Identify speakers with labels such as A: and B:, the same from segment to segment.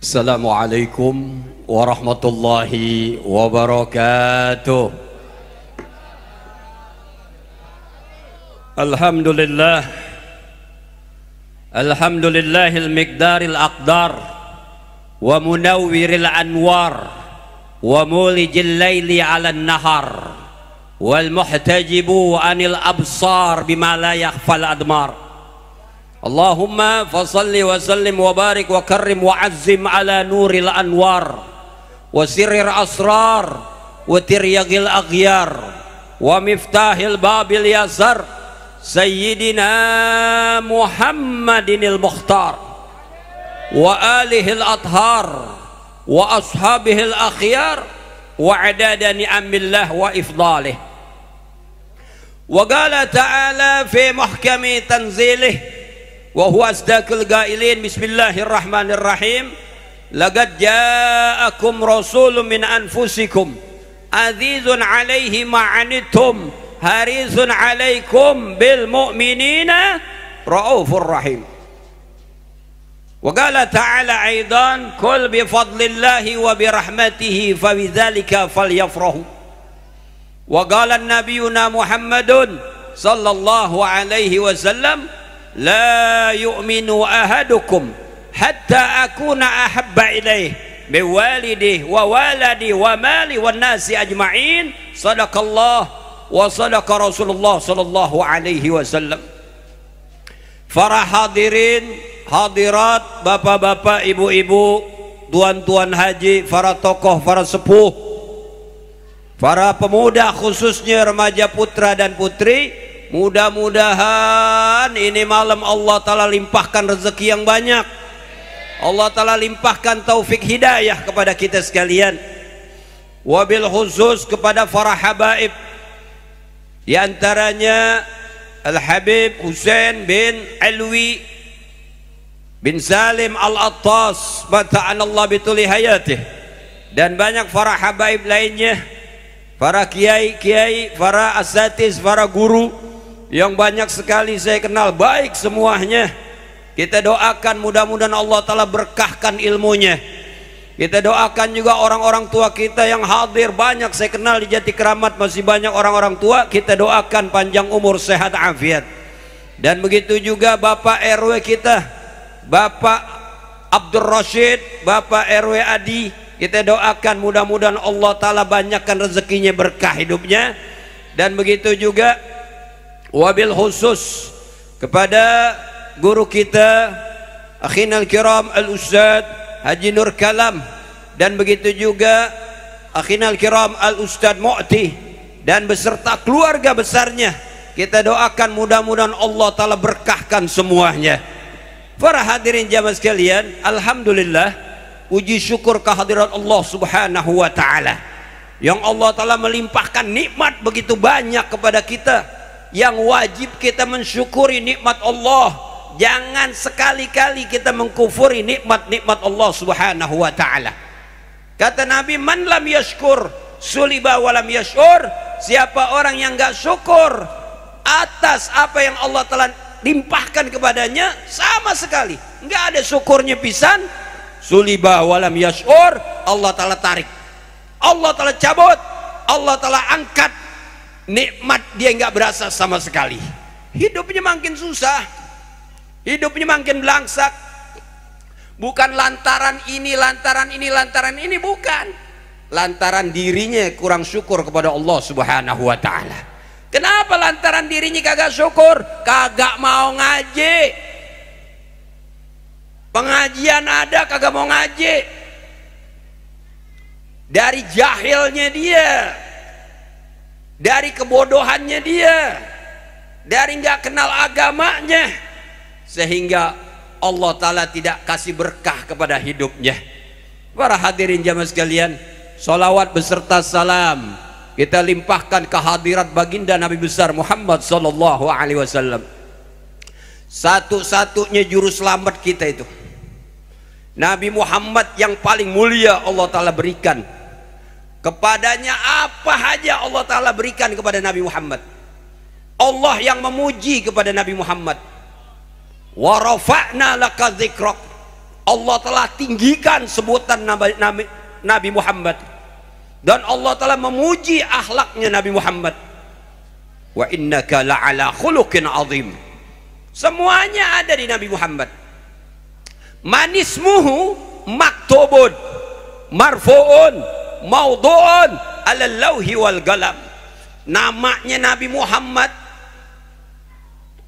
A: Assalamualaikum warahmatullahi wabarakatuh. Alhamdulillah, alhamdulillahil miqdaril aqdar wa munawwiril anwar wa mulijil laili 'alan nahar wal muhtajibu anil absar bima la yakhfal admar. Allahumma fasalli wa sallim wa barik wa karrim wa azzim ala nuril anwar wa sirrir asrar wa tiryagil aghyar wa miftahil babil yasar sayyidina Muhammadinil mukhtar wa alihil athhar wa ashabihil akhyar wa adada ni'amillah wa ifdalih. Wa qala ta'ala fi muhkami tanzilih wa huwa asdaqul qailin, bismillahirrahmanirrahim, laqad ja'akum rasulun min anfusikum azizun 'alaihi ma 'anittum harisun 'alaikum bil mu'minina raufur rahim. Wa qala ta'ala aidan qul bi fadlillahi wa bi rahmatihi fa bidzalika falyafrahu. Wa qala nabiyuna Muhammadun sallallahu alaihi wasallam la yu'minu ahadukum hatta akuna ahabba ilaih biwalidih wa waladi wa mali wan nasi ajma'in. Sadaqallah wa sadaqa Rasulullah sallallahu alaihi wasallam. Para hadirin hadirat, bapak-bapak, ibu-ibu, tuan-tuan haji, para tokoh, para sepuh, para pemuda, khususnya remaja putra dan putri, mudah-mudahan ini malam Allah Ta'ala limpahkan rezeki yang banyak, Allah Ta'ala limpahkan taufik hidayah kepada kita sekalian. Wabil khusus kepada para habaib, di antaranya Al-Habib Husain bin Alwi bin Salim Al-Attas, mata'anallah bituli hayatih, dan banyak para habaib lainnya, para kiai-kiai, para asatiz, para guru yang banyak sekali saya kenal baik semuanya. Kita doakan mudah-mudahan Allah Ta'ala berkahkan ilmunya. Kita doakan juga orang-orang tua kita yang hadir, banyak saya kenal di Jati Keramat, masih banyak orang-orang tua. Kita doakan panjang umur, sehat, afiat. Dan begitu juga Bapak RW kita, Bapak Abdul Rashid, Bapak RW Adi, kita doakan mudah-mudahan Allah Ta'ala banyakkan rezekinya, berkah hidupnya. Dan begitu juga wabil khusus kepada guru kita akhinal kiram al-ustad Haji Nur Kalam, dan begitu juga akhinal kiram al-ustad Mu'ti dan beserta keluarga besarnya. Kita doakan mudah-mudahan Allah Ta'ala berkahkan semuanya. Para hadirin jamaah sekalian, alhamdulillah, puji syukur kehadirat Allah Subhanahu wa Ta'ala yang Allah Ta'ala melimpahkan nikmat begitu banyak kepada kita, yang wajib kita mensyukuri nikmat Allah. Jangan sekali-kali kita mengkufuri nikmat-nikmat Allah Subhanahu wa Ta'ala. Kata Nabi, man lam yashkur suliba walam yashur, siapa orang yang enggak syukur atas apa yang Allah telah limpahkan kepadanya, sama sekali enggak ada syukurnya pisan, suliba walam yashur, Allah Ta'ala tarik, Allah Ta'ala cabut, Allah Ta'ala angkat nikmat, dia nggak berasa sama sekali. Hidupnya makin susah, hidupnya makin belangsak. Bukan lantaran ini, lantaran ini, lantaran ini, bukan. Lantaran dirinya kurang syukur kepada Allah Subhanahu wa Ta'ala. Kenapa lantaran dirinya kagak syukur? Kagak mau ngaji. Pengajian ada, kagak mau ngaji. Dari jahilnya dia, dari kebodohannya dia, dari nggak kenal agamanya, sehingga Allah Ta'ala tidak kasih berkah kepada hidupnya. Para hadirin jamaah sekalian, salawat beserta salam kita limpahkan kehadirat baginda Nabi besar Muhammad sallallahu alaihi wasallam, satu-satunya juru selamat kita itu. Nabi Muhammad yang paling mulia Allah Ta'ala berikan kepadanya, apa saja Allah Ta'ala berikan kepada Nabi Muhammad. Allah yang memuji kepada Nabi Muhammad, wa rafa'na laka dzikrak, Allah telah tinggikan sebutan Nabi Muhammad, dan Allah telah memuji akhlaknya Nabi Muhammad. Wa innaka la'ala khuluqin azim. Semuanya ada di Nabi Muhammad. Manismuhu maktubun marfu'un maudhu'un ala lauhi wal galam. Namanya Nabi Muhammad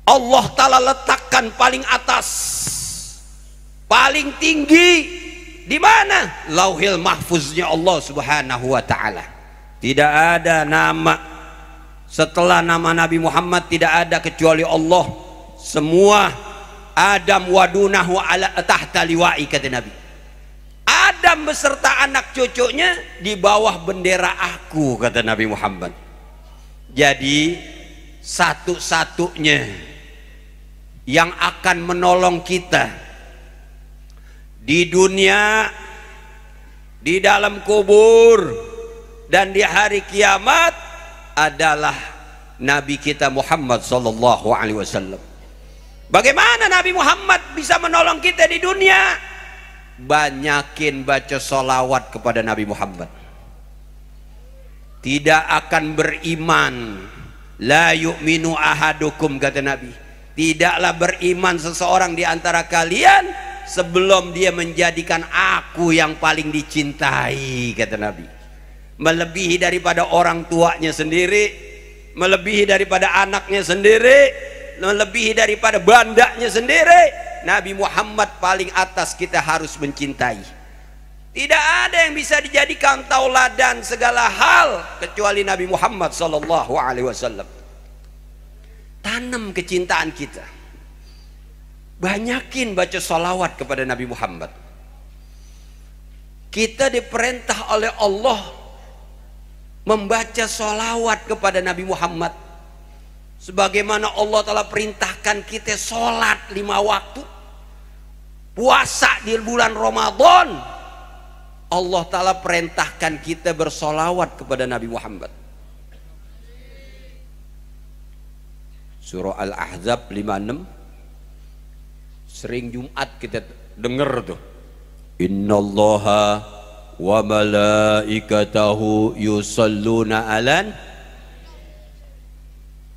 A: Allah Ta'ala letakkan paling atas, paling tinggi. Di mana? Lauhil mahfuznya Allah Subhanahu wa Ta'ala. Tidak ada nama setelah nama Nabi Muhammad, tidak ada kecuali Allah. Semua Adam wadunahu ala tahta liwa'i, kata Nabi. Adam beserta anak cucunya di bawah bendera aku, kata Nabi Muhammad. Jadi satu-satunya yang akan menolong kita di dunia, di dalam kubur, dan di hari kiamat adalah Nabi kita Muhammad sallallahu alaihi wasallam. Bagaimana Nabi Muhammad bisa menolong kita di dunia? Banyakin baca sholawat kepada Nabi Muhammad. Tidak akan beriman, la yu'minu ahadukum, kata Nabi. Tidaklah beriman seseorang di antara kalian sebelum dia menjadikan aku yang paling dicintai, kata Nabi. Melebihi daripada orang tuanya sendiri, melebihi daripada anaknya sendiri, melebihi daripada bandanya sendiri. Nabi Muhammad paling atas, kita harus mencintai. Tidak ada yang bisa dijadikan tauladan segala hal kecuali Nabi Muhammad sallallahu alaihi wasallam. Tanam kecintaan kita. Banyakin baca sholawat kepada Nabi Muhammad. Kita diperintah oleh Allah membaca sholawat kepada Nabi Muhammad, sebagaimana Allah telah perintahkan kita sholat 5 waktu, puasa di bulan Ramadan. Allah Ta'ala perintahkan kita bersolawat kepada Nabi Muhammad. Surah Al-Ahzab 56, sering Jumat kita dengar tuh, innallaha wa malaikatahu yusalluna alan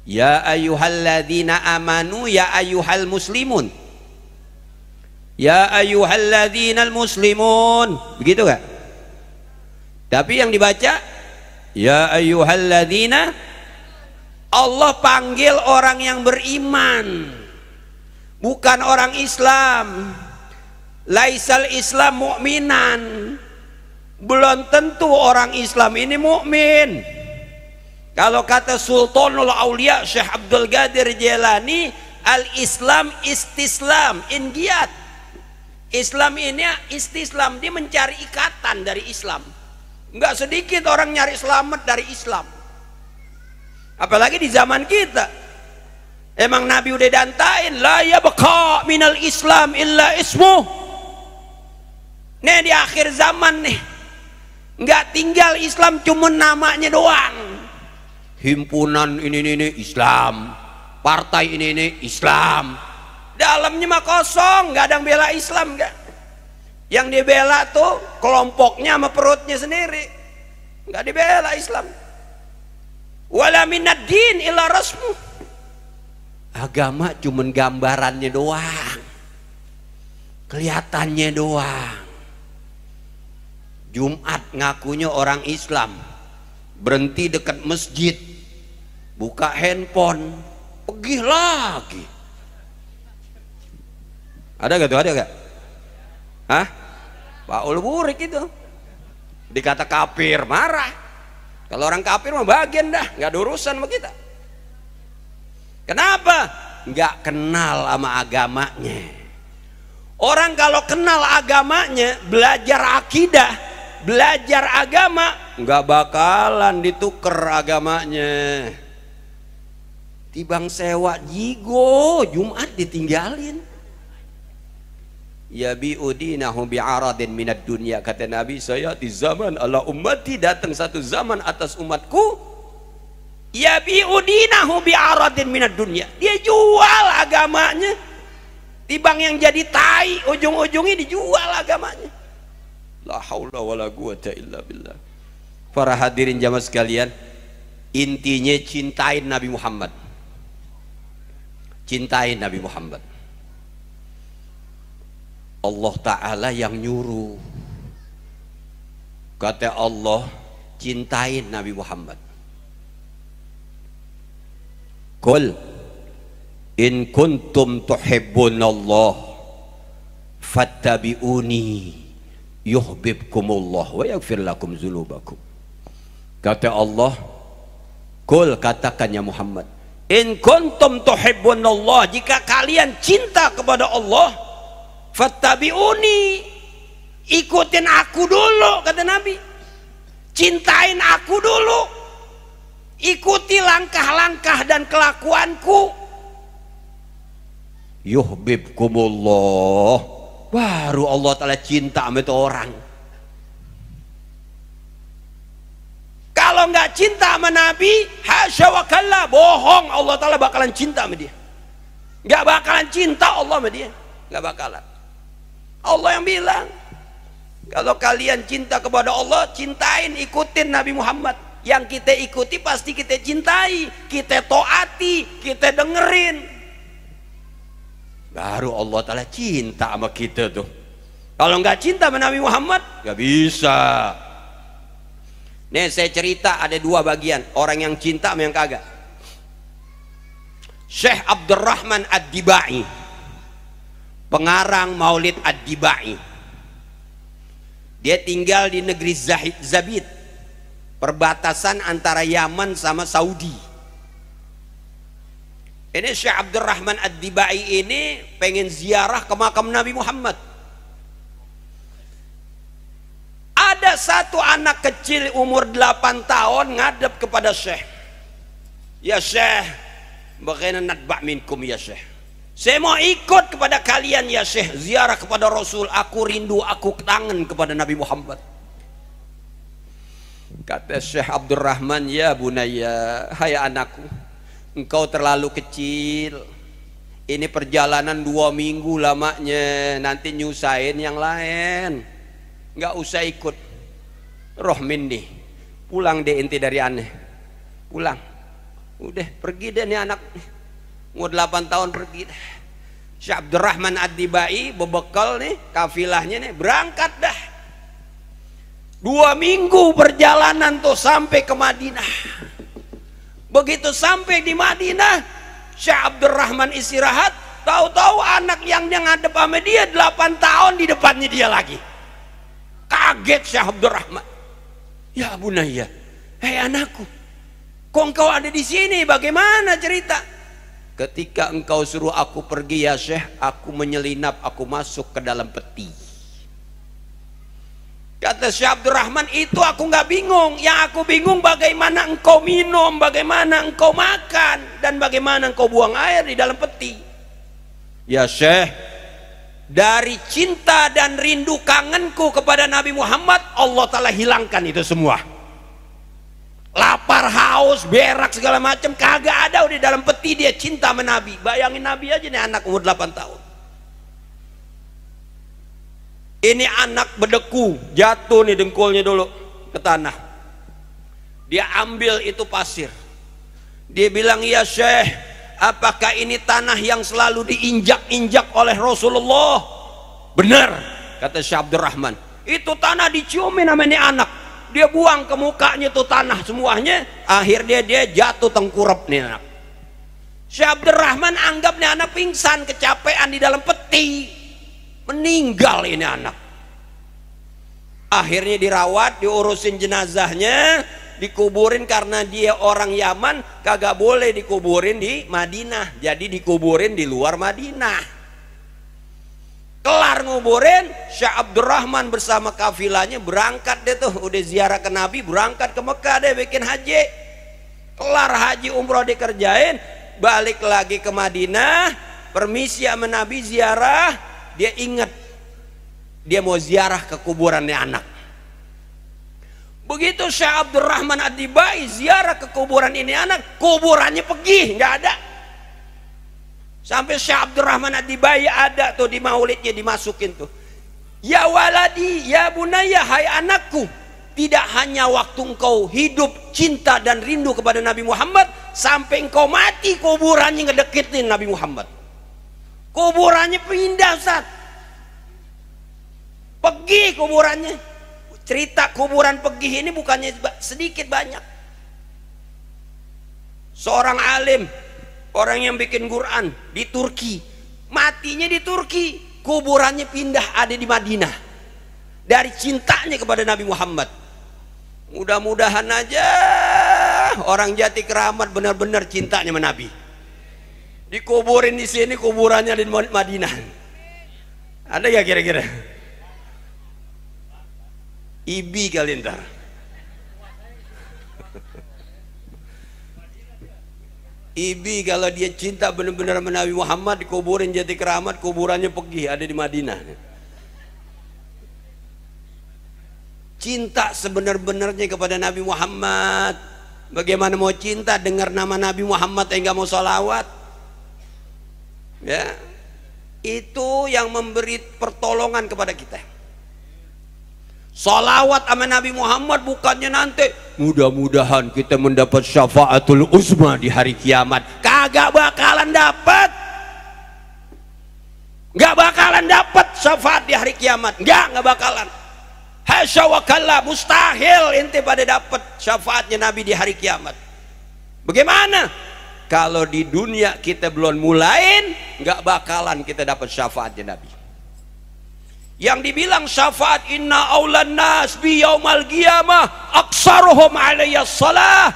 A: ya ayyuhalladzina amanu ya ayyuhal muslimun, ya ayyuhalladzina muslimun, begitu gak? Tapi yang dibaca ya ayyuhalladzina, Allah panggil orang yang beriman, bukan orang Islam. Laisal Islam mu'minan, belum tentu orang Islam ini mukmin. Kalau kata Sultanul Aulia Syekh Abdul Qadir Jailani, al-Islam istislam inqiyad. Islam ini istislam, dia mencari ikatan dari Islam. Enggak sedikit orang nyari selamat dari Islam, apalagi di zaman kita. Emang Nabi udah dantain, la yabqa minal Islam illa ismuh. Nih di akhir zaman nih, nggak tinggal Islam, cuma namanya doang. Himpunan ini Islam, partai ini Islam, dalamnya mah kosong, nggak ada yang bela Islam. Nggak, yang dibela tuh kelompoknya sama perutnya sendiri, nggak dibela Islam. Wala minad din illa rasmu. Agama cuman gambarannya doang, kelihatannya doang. Jumat ngakunya orang Islam, berhenti dekat masjid, buka handphone, pergi lagi. Ada gak tuh? Ada gak? Hah? Pak Ul Burik itu dikata kafir, marah. Kalau orang kafir mah bagian dah, nggak ada urusan sama kita. Kenapa? Nggak kenal sama agamanya. Orang kalau kenal agamanya, belajar akidah, belajar agama, nggak bakalan ditukar agamanya. Tibang sewa jigo, Jumat ditinggalin. Ya bi'udinahu bi'aradin minad dunya, kata Nabi, saya di zaman ala ummati, datang satu zaman atas umatku, ya bi'udinahu bi'aradin minad dunya, dia jual agamanya, Tibang yang jadi tai, ujung-ujungnya dijual agamanya. La haula wala quwata illa billah. Para hadirin jamaah sekalian, intinya cintain Nabi Muhammad. Cintain Nabi Muhammad. Allah Ta'ala yang nyuruh. Kata Allah, cintain Nabi Muhammad. Qul in kuntum tuhibbunallah fattabi'uni yuhibbukumullah wa yaghfir lakum dzunubakum. Kata Allah, qul, katakan ya Muhammad, in kuntum tuhibbunallah, jika kalian cinta kepada Allah, fattabi'uni, ikutin aku dulu, kata Nabi. Cintain aku dulu, ikuti langkah-langkah dan kelakuanku. Yuhibbukumullah, baru Allah Ta'ala cinta sama itu orang. Kalau nggak cinta sama Nabi, hasya wa kalla, bohong, Allah Ta'ala bakalan cinta sama dia. Nggak bakalan cinta Allah sama dia, nggak bakalan. Allah yang bilang, kalau kalian cinta kepada Allah, cintain, ikutin Nabi Muhammad. Yang kita ikuti pasti kita cintai, kita taati, kita dengerin. Baru Allah Ta'ala cinta sama kita tuh. Kalau nggak cinta sama Nabi Muhammad, nggak bisa. Nih saya cerita, ada dua bagian, orang yang cinta sama yang kagak. Syekh Abdurrahman Ad-Dibai, pengarang Maulid Ad-Dibai, dia tinggal di negeri Zabid, perbatasan antara Yaman sama Saudi. Ini Syekh Abdurrahman Ad-Dibai ini pengen ziarah ke makam Nabi Muhammad. Ada satu anak kecil umur 8 tahun ngadep kepada Syekh. Ya Syekh, bagaimana nadba' minkum ya Syekh, saya mau ikut kepada kalian ya Syekh, ziarah kepada Rasul. Aku rindu, aku kangen kepada Nabi Muhammad. Kata Syekh Abdurrahman, ya bunaya, hai anakku, engkau terlalu kecil. Ini perjalanan 2 minggu lamanya, nanti nyusahin yang lain. Nggak usah ikut. Roh minni, pulang deh inti dari aneh, pulang. Udah pergi deh nih anak, umur 8 tahun pergi deh. Syekh Abdurrahman Ad-Dibai berbekal nih kafilahnya nih, berangkat dah. 2 minggu perjalanan tuh sampai ke Madinah. Begitu sampai di Madinah, Syekh Abdurrahman istirahat, tahu-tahu anak yang dia ngadep sama dia 8 tahun di depannya dia lagi. Kaget Syekh Abdurrahman. Ya bunaya, hei anakku, kok engkau ada di sini? Bagaimana cerita? Ketika engkau suruh aku pergi ya Syekh, aku menyelinap, aku masuk ke dalam peti. Kata Syekh Abdurrahman, itu aku nggak bingung. Yang aku bingung bagaimana engkau minum, bagaimana engkau makan, dan bagaimana engkau buang air di dalam peti. Ya Syekh, dari cinta dan rindu kangenku kepada Nabi Muhammad, Allah Ta'ala hilangkan itu semua. Lapar, haus, berak, segala macam kagak ada. Udah dalam peti dia cinta sama Nabi. Bayangin Nabi aja nih, anak umur 8 tahun. Ini anak berdeku, jatuh nih dengkulnya dulu ke tanah. Dia ambil itu pasir. Dia bilang, ya Syekh, apakah ini tanah yang selalu diinjak-injak oleh Rasulullah? Benar, kata Syekh Abdurrahman. Itu tanah diciumin sama ini anak. Dia buang ke mukanya tuh tanah semuanya. Akhirnya dia jatuh tengkurap nih anak. Syekh Abdurrahman anggap nih anak pingsan, kecapean di dalam peti. Meninggal ini anak. Akhirnya dirawat, diurusin jenazahnya, dikuburin. Karena dia orang Yaman, kagak boleh dikuburin di Madinah, jadi dikuburin di luar Madinah. Kelar nguburin, Syekh Abdurrahman bersama kafilahnya berangkat deh tuh, udah ziarah ke Nabi, berangkat ke Mekah deh bikin haji. Kelar haji umroh dikerjain, balik lagi ke Madinah, permisi sama Nabi ziarah. Dia ingat, dia mau ziarah ke kuburannya anak. Begitu Syekh Abdurrahman Ad-Dibai ziarah ke kuburan ini anak, kuburannya pergi, nggak ada. Sampai Syekh Abdurrahman Ad-Dibai ada tuh di maulidnya dimasukin tuh. Ya waladi, ya bunaya, hai anakku, tidak hanya waktu engkau hidup cinta dan rindu kepada Nabi Muhammad, sampai engkau mati kuburannya ngedeketin Nabi Muhammad. Kuburannya pindah, Ustaz. Pergi kuburannya. Cerita kuburan pergi ini bukannya sedikit, banyak. Seorang alim, orang yang bikin Quran di Turki, matinya di Turki, kuburannya pindah ada di Madinah. Dari cintanya kepada Nabi Muhammad. Mudah-mudahan aja orang Jati Keramat benar-benar cintanya sama Nabi. Dikuburin di sini, kuburannya di Madinah. Ada gak kira-kira? Ibi kali ntar. Ibi kalau dia cinta benar-benar sama Nabi Muhammad, dikuburin Jati Keramat, kuburannya pergi ada di Madinah. Cinta sebenar-benarnya kepada Nabi Muhammad. Bagaimana mau cinta dengar nama Nabi Muhammad yang nggak mau sholawat? Ya, itu yang memberi pertolongan kepada kita. Sholawat sama Nabi Muhammad bukannya nanti mudah-mudahan kita mendapat syafaatul uzma di hari kiamat. Kagak bakalan dapat. Nggak bakalan dapat syafaat di hari kiamat. Nggak bakalan. Hasya wa kalla, mustahil ente pada dapat syafaatnya Nabi di hari kiamat. Bagaimana? Kalau di dunia kita belum mulain, nggak bakalan kita dapat syafaatnya Nabi. Yang dibilang syafaat inna aulan nas bi yaumal qiyamah aksaruhum alayya shalah.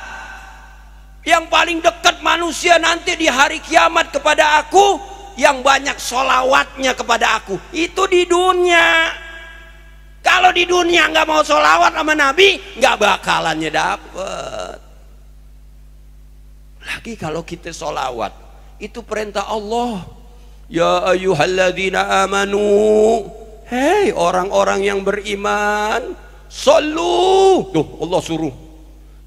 A: Yang paling dekat manusia nanti di hari kiamat kepada aku, yang banyak sholawatnya kepada aku. Itu di dunia. Kalau di dunia nggak mau sholawat sama Nabi, nggak bakalannya dapet. Lagi kalau kita sholawat, itu perintah Allah. Ya ayyuhalladzina amanu, hei orang-orang yang beriman, sallu. Tuh Allah suruh,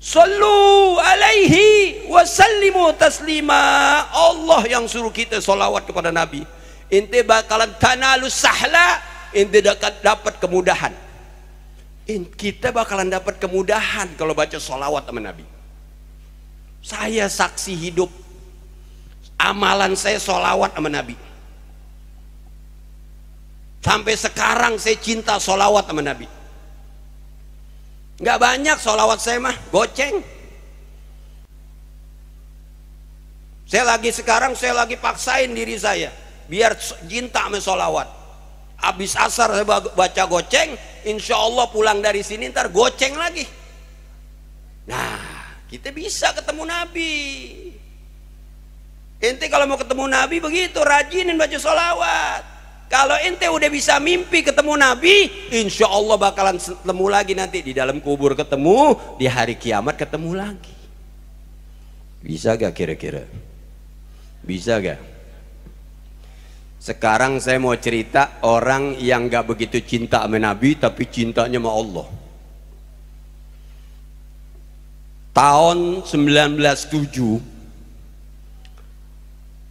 A: sallu alaihi wasallimu taslima. Allah yang suruh kita sholawat kepada Nabi. Ente bakalan tanalus sahla, ente dapat kemudahan. Kita bakalan dapat kemudahan kalau baca sholawat sama Nabi. Saya saksi hidup, amalan saya sholawat sama Nabi. Sampai sekarang saya cinta sholawat sama Nabi. Nggak banyak sholawat saya mah, goceng. Saya lagi paksain diri saya biar cinta sama sholawat. Habis asar saya baca goceng, insya Allah pulang dari sini ntar goceng lagi. Nah, kita bisa ketemu Nabi. Ente kalau mau ketemu Nabi begitu, rajinin baca sholawat. Kalau ente udah bisa mimpi ketemu Nabi, insya Allah bakalan ketemu lagi nanti di dalam kubur ketemu, di hari kiamat ketemu lagi. Bisa gak kira-kira? Bisa gak? Sekarang saya mau cerita orang yang gak begitu cinta sama Nabi tapi cintanya sama Allah. Tahun 1907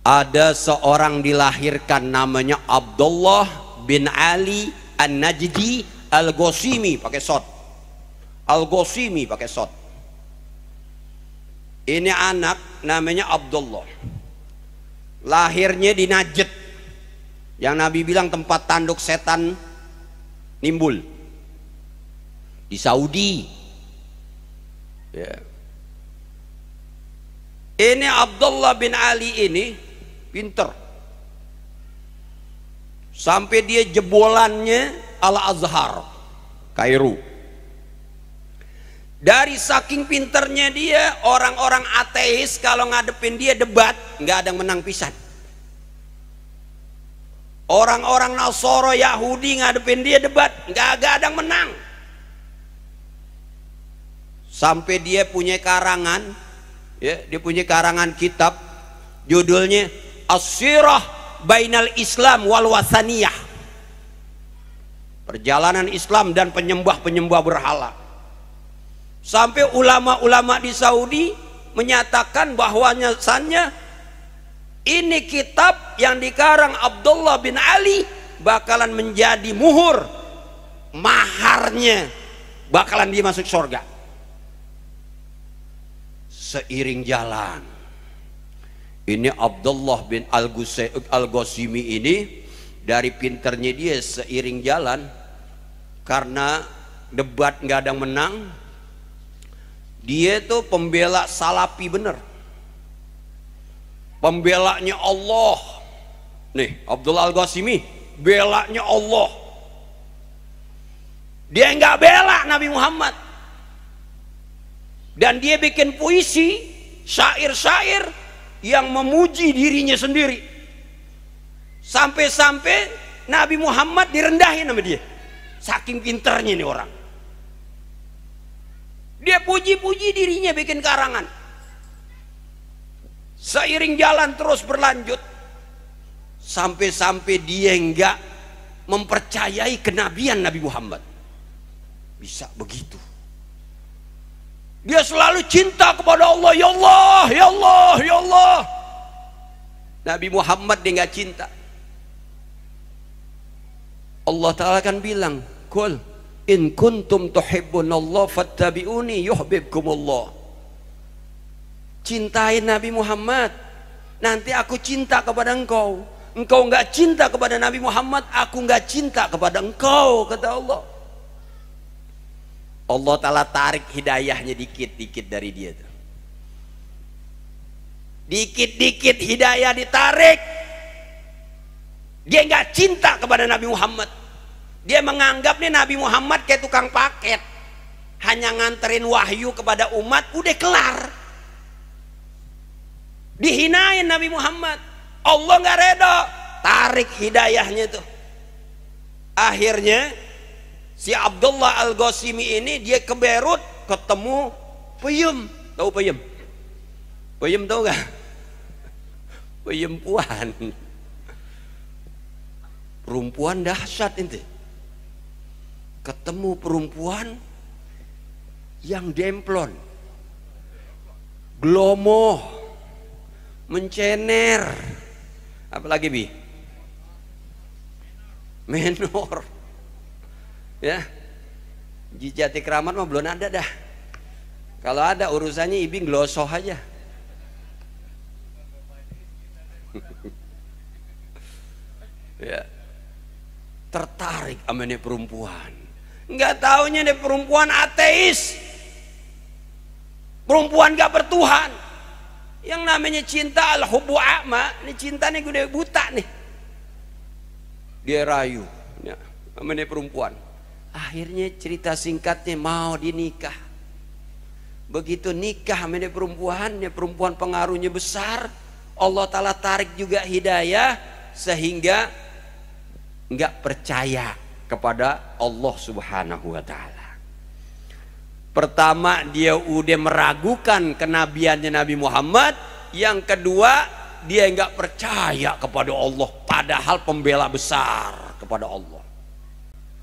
A: ada seorang dilahirkan namanya Abdullah bin Ali An-Najdi Al-Ghosimi pakai shot. Al-Ghosimi pakai shot. Ini anak namanya Abdullah. Lahirnya di Najd, yang Nabi bilang tempat tanduk setan nimbul, di Saudi. Ya. Ini Abdullah bin Ali ini pinter, sampai dia jebolannya Al-Azhar Kairo. Dari saking pinternya dia, orang-orang ateis kalau ngadepin dia debat nggak ada yang menang pisan. Orang-orang Nasoro Yahudi ngadepin dia debat nggak ada yang menang. Sampai dia punya karangan, ya, dia punya karangan kitab judulnya As-Sirah Bainal Islam wal Wasaniyah, perjalanan Islam dan penyembah-penyembah berhala. Sampai ulama-ulama di Saudi menyatakan bahwasanya Ini kitab yang dikarang Abdullah bin Ali bakalan menjadi muhur maharnya, bakalan dia masuk surga. Seiring jalan, ini Abdullah bin Al-Ghazimi ini dari pinternya dia, seiring jalan, karena debat nggak ada yang menang, dia tuh pembela salafi bener, pembelanya Allah. Nih Abdullah Al-Ghazimi belanya Allah, dia nggak bela Nabi Muhammad. Dan dia bikin puisi, syair-syair yang memuji dirinya sendiri, sampai-sampai Nabi Muhammad direndahin sama dia, saking pinternya nih orang. Dia puji-puji dirinya, bikin karangan. Seiring jalan terus berlanjut, sampai-sampai dia enggak mempercayai kenabian Nabi Muhammad. Bisa begitu? Dia selalu cinta kepada Allah. Ya Allah, ya Allah, ya Allah. Nabi Muhammad dia enggak cinta. Allah Ta'ala kan bilang, Qul in kuntum tuhibbunallah fattabi'uni yuhibbukumullah. Cintai Nabi Muhammad, nanti aku cinta kepada engkau. Engkau enggak cinta kepada Nabi Muhammad, aku enggak cinta kepada engkau, kata Allah. Allah Ta'ala tarik hidayahnya dikit-dikit dari dia tuh. Dikit-dikit hidayah ditarik. Dia enggak cinta kepada Nabi Muhammad. Dia menganggap nih Nabi Muhammad kayak tukang paket, hanya nganterin wahyu kepada umat, udah kelar. Dihinain Nabi Muhammad. Allah nggak reda, tarik hidayahnya tuh. Akhirnya si Abdullah Al-Ghazimi ini dia ke Beirut, ketemu Peyem. Tahu Peyem? Peyem tahu gak? Peyempuan. Perempuan dahsyat ini. Ketemu perempuan yang demplon, glomo, mencener, apalagi bi, menor, ya. Jijati keramat mah belum ada dah. Kalau ada urusannya ibing glosoh aja. Ya, tertarik sama ini perempuan. Nggak taunya nih perempuan ateis, perempuan gak bertuhan. Yang namanya cinta al-hubbu a'ma, ini cinta nih udah buta nih. Dia rayu ya, sama ini perempuan. Akhirnya cerita singkatnya mau dinikah. Begitu nikah sama ini perempuan pengaruhnya besar. Allah Ta'ala tarik juga hidayah, sehingga nggak percaya kepada Allah Subhanahu wa Ta'ala. Pertama, dia udah meragukan kenabiannya Nabi Muhammad. Yang kedua, dia nggak percaya kepada Allah, padahal pembela besar kepada Allah.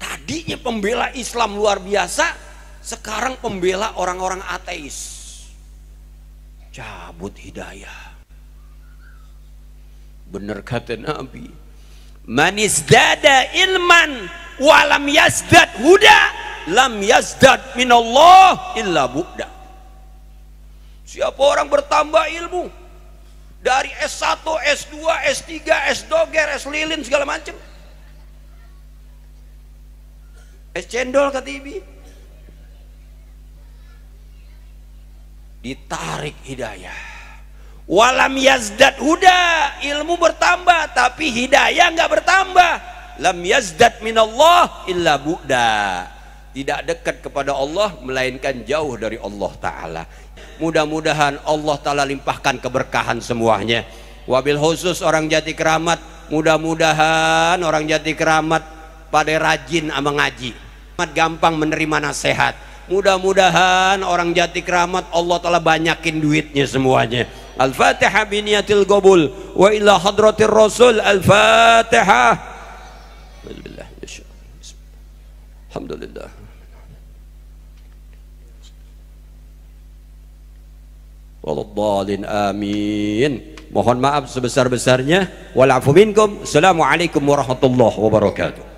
A: Tadinya pembela Islam luar biasa, sekarang pembela orang-orang ateis. Cabut hidayah. Bener kata Nabi, man izdada ilman walam yazdad huda lam yazdad minallah illa bu'da. Siapa orang bertambah ilmu dari S1, S2, S3, S-doger, S-lilin segala macam, S-cendol kata Ibi, ditarik hidayah. Walam yazdad huda, ilmu bertambah tapi hidayah nggak bertambah. Lam yazdad minallah illa bu'da, tidak dekat kepada Allah melainkan jauh dari Allah Ta'ala. Mudah-mudahan Allah Ta'ala limpahkan keberkahan semuanya. Wabil khusus orang Jati Keramat, mudah-mudahan orang Jati Keramat pada rajin sama ngaji, gampang menerima nasihat. Mudah-mudahan orang Jati Keramat Allah Ta'ala banyakin duitnya semuanya. Al-Fatihah biniyatil qabul wa ila hadratir Rasul. Al-Fatihah. Alhamdulillah. Waladhdallin amin. Mohon maaf sebesar-besarnya. Wal afu minkum. Assalamualaikum warahmatullahi wabarakatuh.